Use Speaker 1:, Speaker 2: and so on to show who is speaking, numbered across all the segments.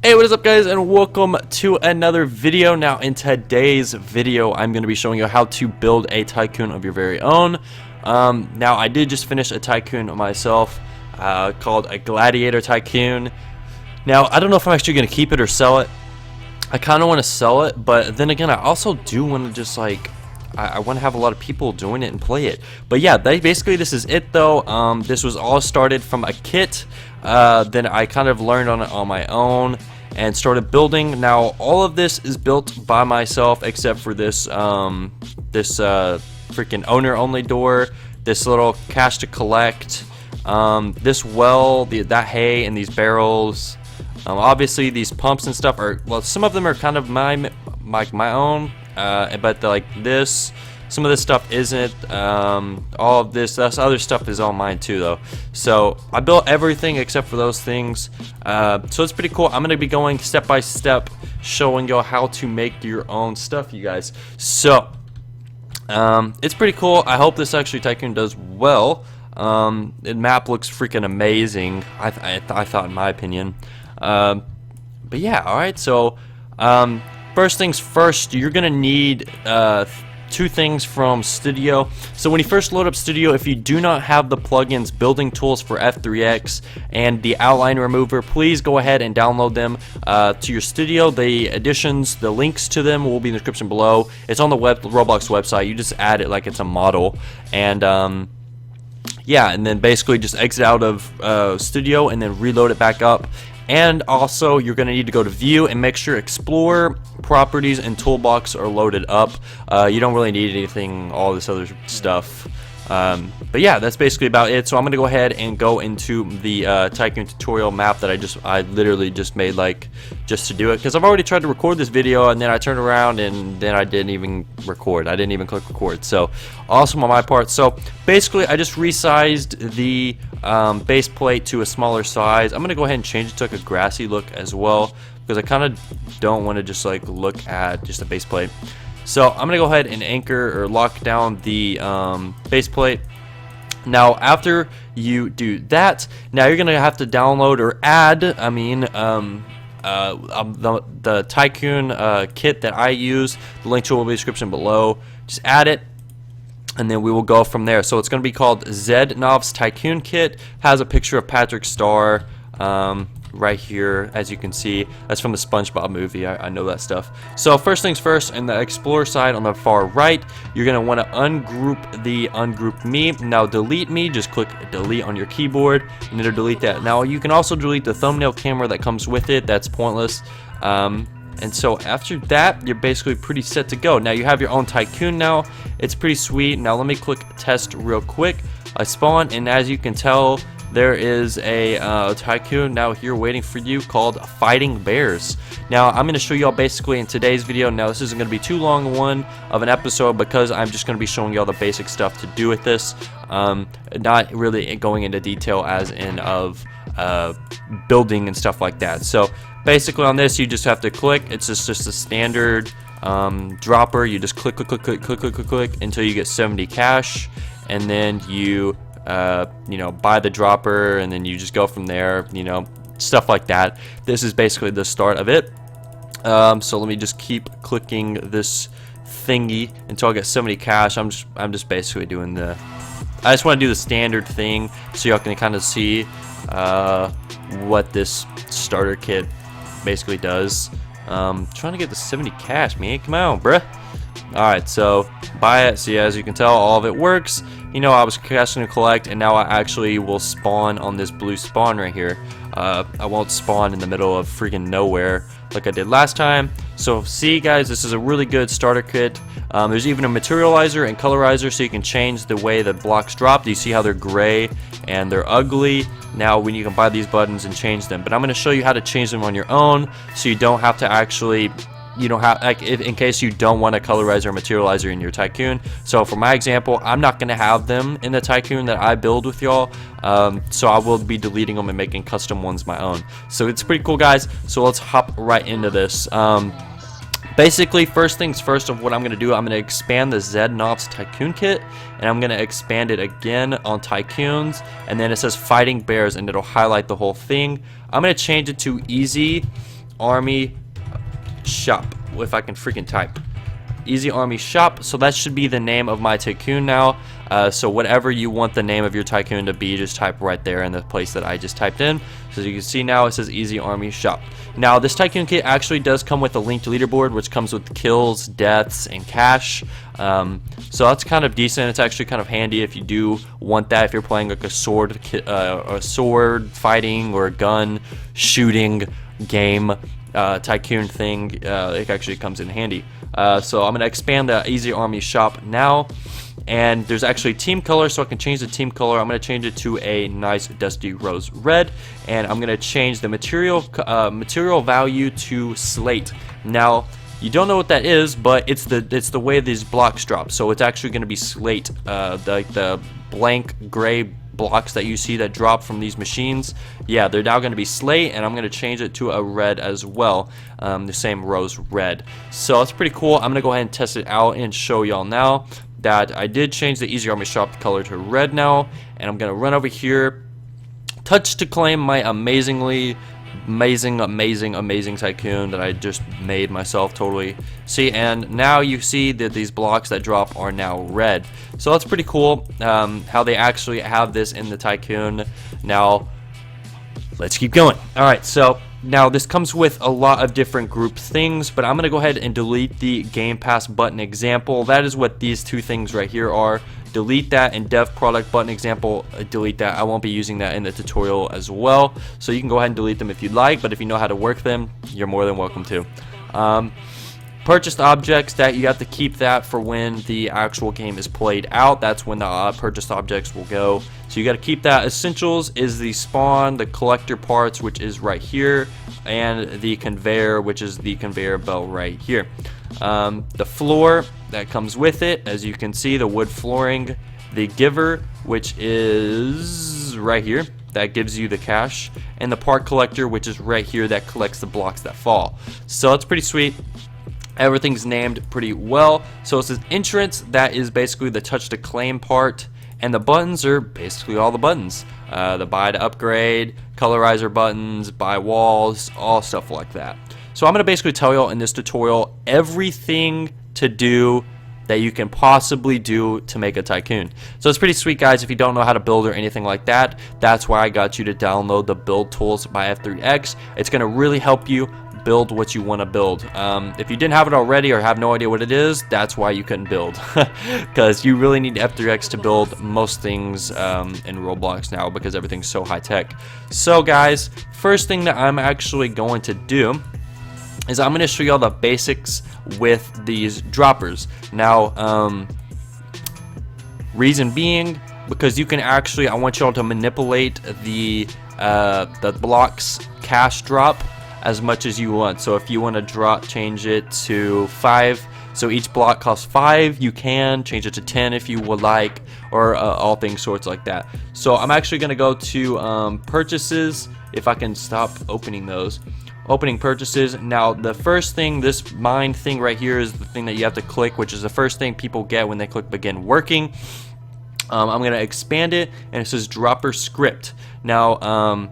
Speaker 1: Hey, what is up guys, and welcome to another video. Now in today's video I'm going to be showing you how to build a tycoon of your very own. Now I did just finish a tycoon myself called a gladiator tycoon. Now I don't know if I'm actually going to keep it or sell it. I kind of want to sell it, but then again I also do want to just like I want to have a lot of people doing it and play it. But yeah, basically this is it though. This was all started from a kit. Then I kind of learned on it on my own and started building. Now all of this is built by myself except for this freaking owner only door, this little cash to collect, this well, that hay and these barrels. Obviously these pumps and stuff are, well, some of them are kind of my own, but like this, some of this stuff isn't. All of this other stuff is all mine too though. So I built everything except for those things. So it's pretty cool. I'm gonna be going step by step showing y'all how to make your own stuff, you guys. So it's pretty cool. I hope this actually tycoon does well. The map looks freaking amazing, I thought, in my opinion. But yeah, alright, so first things first, you're gonna need two things from Studio. So when you first load up Studio, if you do not have the plugins Building Tools for F3X and the Outline Remover, please go ahead and download them to your Studio. The additions, the links to them will be in the description below. It's on the Roblox website. You just add it like it's a model, and yeah, and then basically just exit out of Studio and then reload it back up. And also you're going to need to go to View and make sure Explorer, Properties, and Toolbox are loaded up. You don't really need anything, all this other stuff. But yeah, that's basically about it. So I'm going to go ahead and go into the Tycoon tutorial map that I literally just made, like, just to do it. Because I've already tried to record this video and then I turned around and then I didn't even record. I didn't even click record. So awesome on my part. So basically I just resized the base plate to a smaller size. I'm going to go ahead and change it to like a grassy look as well, because I kind of don't want to just like look at just a base plate. So I'm gonna go ahead and anchor or lock down the base plate. Now after you do that, now you're gonna have to download or add, the Tycoon kit that I use. The link to it will be in the description below. Just add it, and then we will go from there. So it's gonna be called Zednov's Tycoon Kit. Has a picture of Patrick Star right here, as you can see. That's from the SpongeBob movie. I know that stuff. So first things first, in the Explorer side on the far right, you're going to want to ungroup the ungroup me. Now delete me, just click delete on your keyboard and it'll delete that. Now you can also delete the thumbnail camera that comes with it. That's pointless. And so after that, you're basically pretty set to go. Now you have your own tycoon now. It's pretty sweet. Now let me click test real quick. I spawn, and as you can tell, there is a tycoon now here waiting for you called Fighting Bears. Now I'm going to show you all basically in today's video. Now this isn't going to be too long of an episode, because I'm just going to be showing you all the basic stuff to do with this. Not really going into detail as in of building and stuff like that. So basically on this you just have to click. It's just a standard dropper. You just click until you get 70 cash, and then you buy the dropper, and then you just go from there, stuff like that. This is basically the start of it. So let me just keep clicking this thingy until I get 70 cash. I'm just basically doing I just want to do the standard thing so y'all can kind of see what this starter kit basically does. Trying to get the 70 cash, man. Come on, bruh. Alright, so buy it. See, as you can tell, all of it works. I was casting to collect, and now I actually will spawn on this blue spawn right here. I won't spawn in the middle of freaking nowhere like I did last time. So see, guys, this is a really good starter kit. There's even a materializer and colorizer, so you can change the way the blocks drop. Do you see how they're gray and they're ugly? Now when you can buy these buttons and change them, but I'm going to show you how to change them on your own, so you don't have to actually, in case you don't want a colorizer or materializer in your tycoon. So for my example, I'm not going to have them in the tycoon that I build with y'all, so I will be deleting them and making custom ones my own. So it's pretty cool, guys. So let's hop right into this. Basically, first things first of what I'm going to do, I'm going to expand the Zednov's Tycoon Kit, and I'm going to expand it again on Tycoons, and then it says Fighting Bears, and it'll highlight the whole thing. I'm going to change it to Easy, Army Shop, if I can freaking type. Easy Army Shop. So that should be the name of my Tycoon now. So whatever you want the name of your Tycoon to be, just type right there in the place that I just typed in. So as you can see now, it says Easy Army Shop. Now this Tycoon kit actually does come with a linked leaderboard, which comes with kills, deaths, and cash. So that's kind of decent. It's actually kind of handy if you do want that. If you're playing like a sword fighting or a gun shooting game Tycoon thing, it actually comes in handy. So I'm going to expand the Easy Army Shop now, and there's actually team color, so I can change the team color. I'm going to change it to a nice dusty rose red, and I'm going to change the material value to slate. Now you don't know what that is, but it's the way these blocks drop. So it's actually going to be slate, like the blank gray blocks that you see that drop from these machines. Yeah, they're now going to be slate, and I'm going to change it to a red as well, the same rose red. So that's pretty cool. I'm going to go ahead and test it out and show y'all now that I did change the Easy Army Shop color to red now, and I'm going to run over here, touch to claim my amazing Tycoon that I just made myself totally. See, and now you see that these blocks that drop are now red. So that's pretty cool, how they actually have this in the Tycoon. Now let's keep going. Alright, so now this comes with a lot of different group things, but I'm gonna go ahead and delete the Game Pass button example. That is what these two things right here are. Delete that, and dev product button example, delete that. I won't be using that in the tutorial as well, so you can go ahead and delete them if you'd like, but if you know how to work them, you're more than welcome to. Purchased objects, that you have to keep that for when the actual game is played out. That's when the purchased objects will go, so you got to keep that. Essentials is the spawn, the collector parts, which is right here, and the conveyor, which is the conveyor belt right here. The floor that comes with it, as you can see, the wood flooring, the giver, which is right here, that gives you the cash, and the part collector, which is right here, that collects the blocks that fall. So it's pretty sweet. Everything's named pretty well. So it says entrance, that is basically the touch to claim part, and the buttons are basically all the buttons. The buy to upgrade, colorizer buttons, buy walls, all stuff like that. So I'm going to basically tell y'all in this tutorial everything to do that you can possibly do to make a Tycoon. So it's pretty sweet, guys. If you don't know how to build or anything like that, that's why I got you to download the build tools by F3X. It's going to really help you build what you want to build. If you didn't have it already or have no idea what it is, that's why you couldn't build, because you really need F3X to build most things in Roblox now, because everything's so high tech. So guys, first thing that I'm actually going to do is I'm going to show y'all the basics with these droppers. Now, reason being, because you can actually, I want y'all to manipulate the blocks cash drop as much as you want. So if you want to change it to 5, so each block costs 5, you can change it to 10 if you would like, or all things sorts like that. So I'm actually going to go to purchases, if I can stop opening those. Opening purchases. Now the first thing, this mine thing right here, is the thing that you have to click, which is the first thing people get when they click begin working. I'm going to expand it, and it says dropper script. Now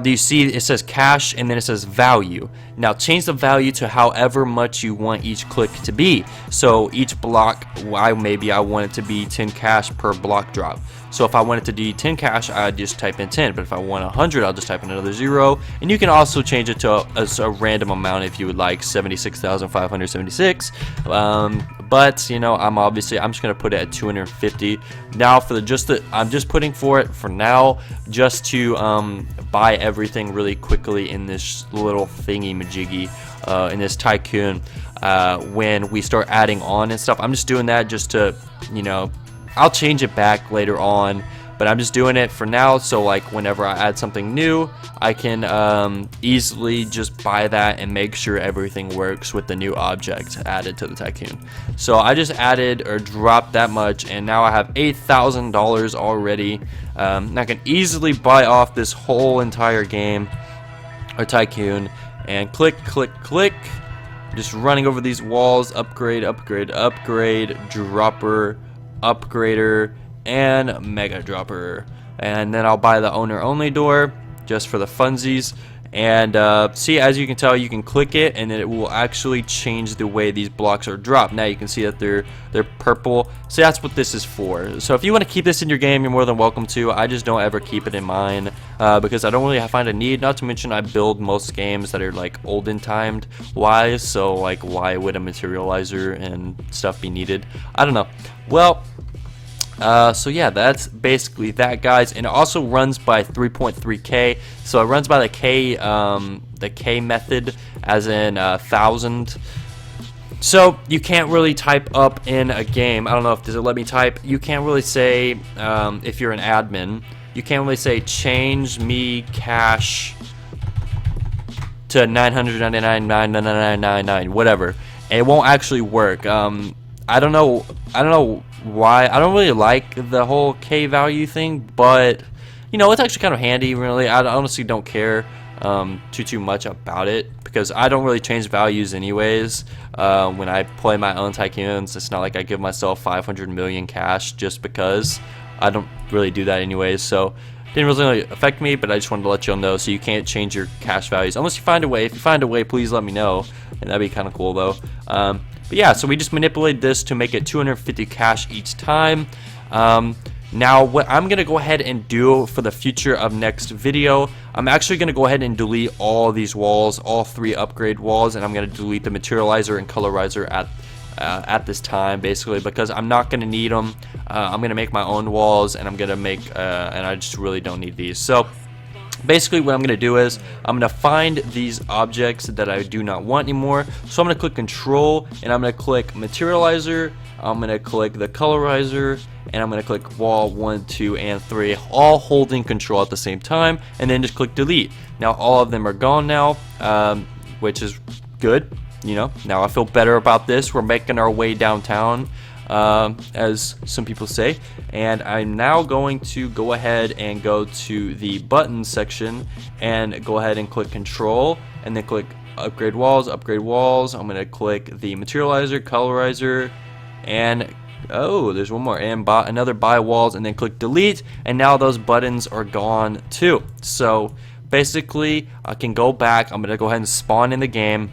Speaker 1: do you see it says cash, and then it says value. Now change the value to however much you want each click to be. So each block, maybe I want it to be 10 cash per block drop. So if I want it to be 10 cash, I'd just type in 10. But if I want 100, I'll just type in another 0. And you can also change it to a random amount if you would like, 76,576. But you know, I'm just gonna put it at 250. Now for I'm just putting for it for now, just to buy everything really quickly in this little thingy majiggy, in this Tycoon. When we start adding on and stuff, I'm just doing that just to, you know, I'll change it back later on, but I'm just doing it for now, so like whenever I add something new, I can easily just buy that and make sure everything works with the new object added to the Tycoon. So I just added or dropped that much, and now I have $8,000 already. And I can easily buy off this whole entire game or Tycoon, and click, click, click. Just running over these walls, upgrade, upgrade, upgrade, dropper, upgrader, and mega dropper. And then I'll buy the owner only door just for the funsies, And see, as you can tell, you can click it and it will actually change the way these blocks are dropped. Now you can see that they're purple. So that's what this is for. So if you want to keep this in your game, you're more than welcome to. I just don't ever keep it in mine because I don't really find a need. Not to mention I build most games that are like olden timed wise, so like why would a materializer and stuff be needed? I don't know. Well, so yeah, that's basically that, guys. And it also runs by 3.3K. So it runs by the K method, as in 1,000. So you can't really type up in a game. I don't know if does it let me type. You can't really say if you're an admin, you can't really say change me cash to 999,999,999, whatever. It won't actually work. I don't know why. I don't really like the whole K value thing, but you know, it's actually kind of handy, really. I honestly don't care too much about it because I don't really change values anyways. When I play my own Tycoons, it's not like I give myself 500 million cash just because. I don't really do that anyways, so it didn't really affect me, but I just wanted to let you all know. So you can't change your cash values unless you find a way. If you find a way, please let me know, and that'd be kind of cool though. But yeah, so we just manipulated this to make it 250 cash each time. Now what I'm gonna go ahead and do for the future of next video, I'm actually gonna go ahead and delete all these walls, all 3 upgrade walls, and I'm gonna delete the materializer and colorizer at this time, basically, because I'm not gonna need them. I'm gonna make my own walls, and I'm gonna make and I just really don't need these. So basically what I'm going to do is I'm going to find these objects that I do not want anymore. So I'm going to click control and I'm going to click materializer, I'm going to click the colorizer, and I'm going to click wall 1, 2, and 3, all holding control at the same time, and then just click delete. Now all of them are gone now, which is good. You know, now I feel better about this. We're making our way downtown, as some people say, and I'm now going to go ahead and go to the buttons section and go ahead and click control and then click upgrade walls. I'm going to click the materializer, colorizer, and oh, there's one more, and another buy walls, and then click delete, and now those buttons are gone too. So basically I can go back. I'm going to go ahead and spawn in the game,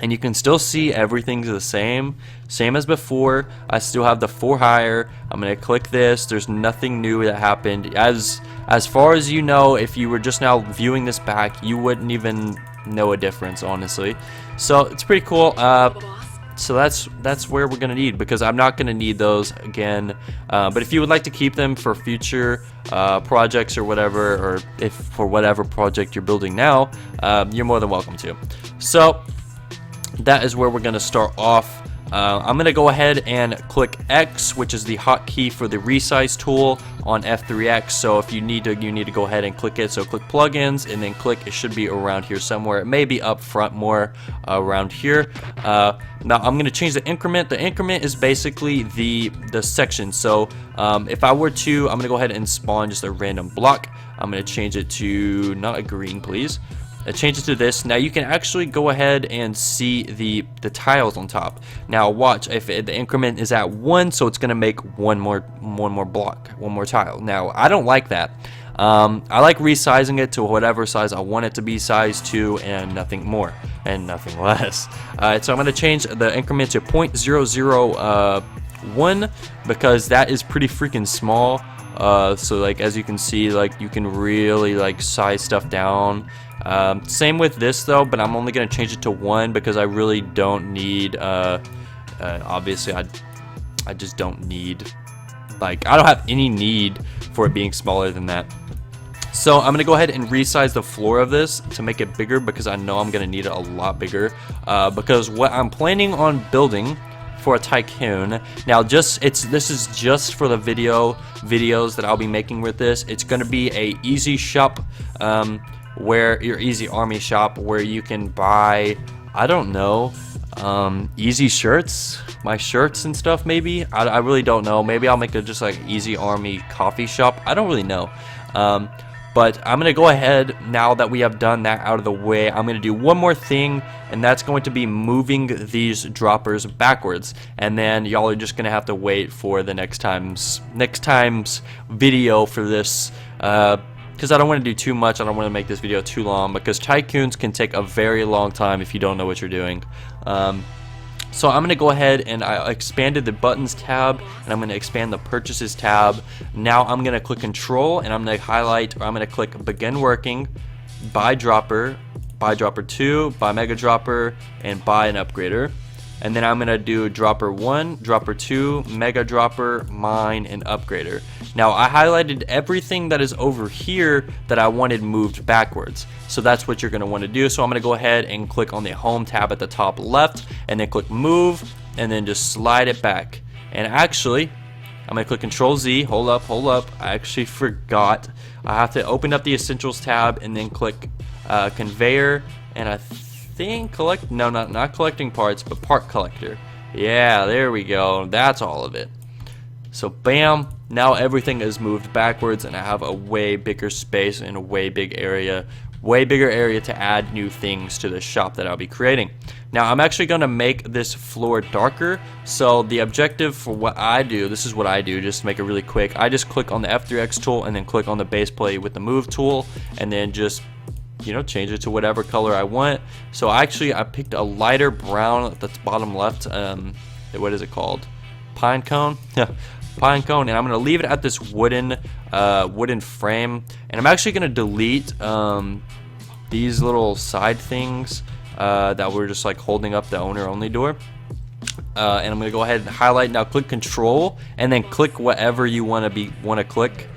Speaker 1: and you can still see everything's the same as before. I still have the for hire. I'm gonna click this. There's nothing new that happened. As far as you know, if you were just now viewing this back, you wouldn't even know a difference, honestly. So it's pretty cool. So that's where we're gonna need, because I'm not gonna need those again. But if you would like to keep them for future projects or whatever, or if for whatever project you're building now, you're more than welcome to. So that is where we're going to start off. I'm going to go ahead and click X, which is the hotkey for the resize tool on F3X. So if you need to go ahead and click it. So click plugins and then click. It should be around here somewhere. It may be up front more around here. Now I'm going to change the increment. The increment is basically the section. So if I were to, I'm going to go ahead and spawn just a random block. I'm going to change it to not a green, please. Change it to this. Now you can actually go ahead and see the tiles on top. Now watch, if the increment is at 1, so it's gonna make one more block, one more tile. Now I don't like that. I like resizing it to whatever size I want it to be sized to, and nothing more and nothing less. So I'm gonna change the increment to 0.001 because that is pretty freaking small. So like as you can see, like you can really like size stuff down. Same with this though, but I'm only going to change it to 1 because I really don't need, obviously I just don't need, like I don't have any need for it being smaller than that. So I'm going to go ahead and resize the floor of this to make it bigger because I know I'm going to need it a lot bigger, because what I'm planning on building for a Tycoon, now this is just for the videos that I'll be making with this. It's going to be a easy shop, where your easy army shop where you can buy, I don't know, easy shirts, my shirts and stuff. Maybe I really don't know. Maybe I'll make it just like easy army coffee shop. I don't really know. But I'm gonna go ahead, now that we have done that out of the way, I'm gonna do one more thing, and that's going to be moving these droppers backwards, and then y'all are just gonna have to wait for the next time's video for this because I don't want to do too much. I don't want to make this video too long, because tycoons can take a very long time if you don't know what you're doing. So I'm going to go ahead and I expanded the buttons tab, and I'm going to expand the purchases tab. Now I'm going to click control, and I'm going to highlight, or I'm going to click begin working, buy dropper 2, buy mega dropper, and buy an upgrader. And then I'm going to do dropper 1, dropper 2, mega dropper, mine, and upgrader. Now I highlighted everything that is over here that I wanted moved backwards. So that's what you're going to want to do. So I'm going to go ahead and click on the home tab at the top left, and then click move, and then just slide it back. And actually, I'm going to click Control Z. Hold up. I actually forgot. I have to open up the essentials tab and then click conveyor, and I think not collecting parts, but part collector. Yeah, there we go. That's all of it. So bam, now everything is moved backwards, and I have a way bigger space and a way bigger area to add new things to the shop that I'll be creating. Now I'm actually going to make this floor darker. So the objective for what I do, this is what I do, just to make it really quick. I just click on the F3X tool and then click on the base plate with the move tool, and then just change it to whatever color I want. So I picked a lighter brown at the bottom left. What is it called? Pine cone. Pine cone. And I'm gonna leave it at this wooden frame. And I'm actually gonna delete these little side things that were just like holding up the owner only door. And I'm gonna go ahead and highlight. Now click control and then click whatever you want to click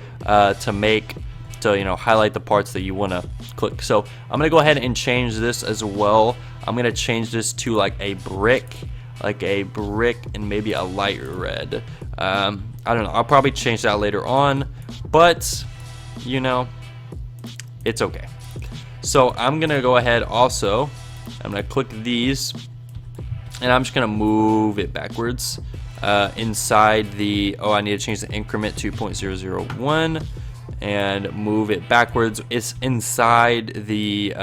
Speaker 1: to highlight the parts that you want to click. So I'm gonna go ahead and change this as well. I'm gonna change this to like a brick and maybe a light red. I don't know, I'll probably change that later on, but it's okay. So I'm gonna go ahead also, I'm gonna click these, and I'm just gonna move it backwards inside the, I need to change the increment to 0.001 and move it backwards. It's inside the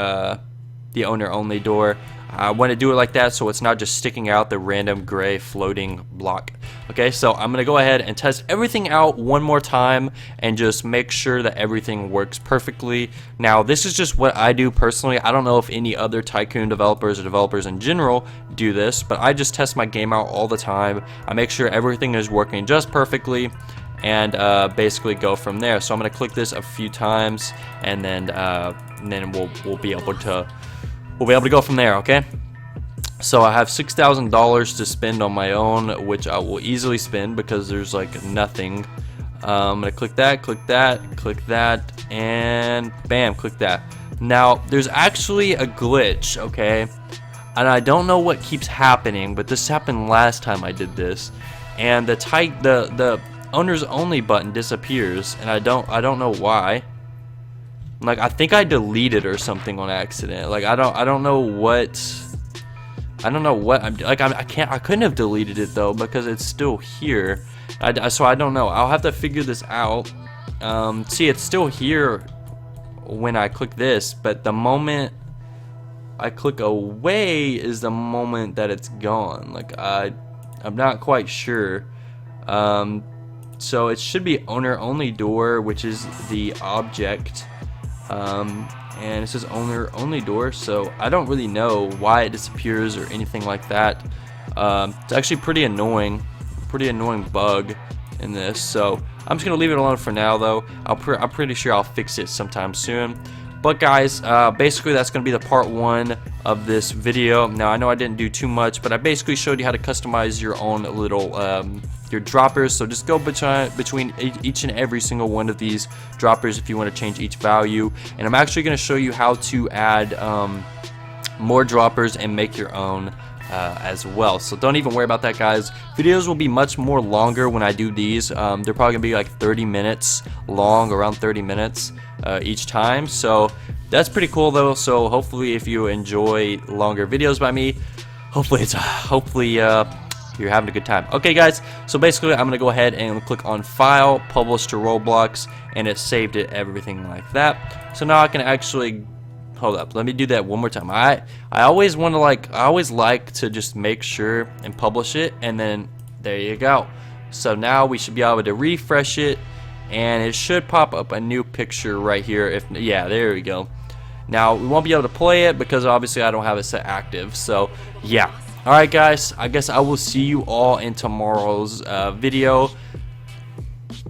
Speaker 1: owner only door. I want to do it like that so it's not just sticking out the random gray floating block. Okay, so I'm gonna go ahead and test everything out one more time and just make sure that everything works perfectly. Now this is just what I do personally. I don't know if any other Tycoon developers or developers in general do this, but I just test my game out all the time. I make sure everything is working just perfectly, and basically go from there. So I'm gonna click this a few times, and then we'll be able to go from there. Okay, so I have $6,000 to spend on my own, which I will easily spend because there's like nothing. I'm gonna click that, and bam, click that. Now there's actually a glitch, okay, and I don't know what keeps happening, but this happened last time I did this, and the owners only button disappears, and I don't know why. Like, I think I deleted or something on accident. Like, I don't know what I couldn't have deleted it though, because it's still here. So I don't know. I'll have to figure this out. See, it's still here when I click this, but the moment I click away is the moment that it's gone. Like, I'm not quite sure. So it should be owner only door, which is the object, and it says owner only door, so I don't really know why it disappears or anything like that. It's actually pretty annoying bug in this, so I'm just gonna leave it alone for now though. I'm pretty sure I'll fix it sometime soon. But guys, basically that's going to be the part 1 of this video. Now I know I didn't do too much, but I basically showed you how to customize your own little your droppers. So just go between each and every single one of these droppers if you want to change each value. And I'm actually going to show you how to add more droppers and make your own as well. So don't even worry about that, guys. Videos will be much more longer when I do these. They're probably gonna be like 30 minutes long, around 30 minutes each time. So that's pretty cool though. So hopefully if you enjoy longer videos by me, hopefully you're having a good time. Okay guys, so basically I'm gonna go ahead and click on file, publish to Roblox, and it saved it, everything like that. So now I can actually, hold up, let me do that one more time. I always want to I always like to just make sure and publish it, and then there you go. So now we should be able to refresh it, and it should pop up a new picture right here. If yeah, there we go. Now we won't be able to play it because obviously I don't have it set active. So yeah. Alright guys, I guess I will see you all in tomorrow's video.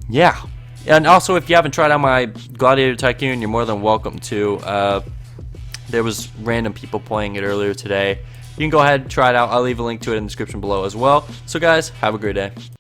Speaker 1: Yeah. And also, if you haven't tried out my Gladiator Tycoon, you're more than welcome to. There was random people playing it earlier today. You can go ahead and try it out. I'll leave a link to it in the description below as well. So guys, have a great day.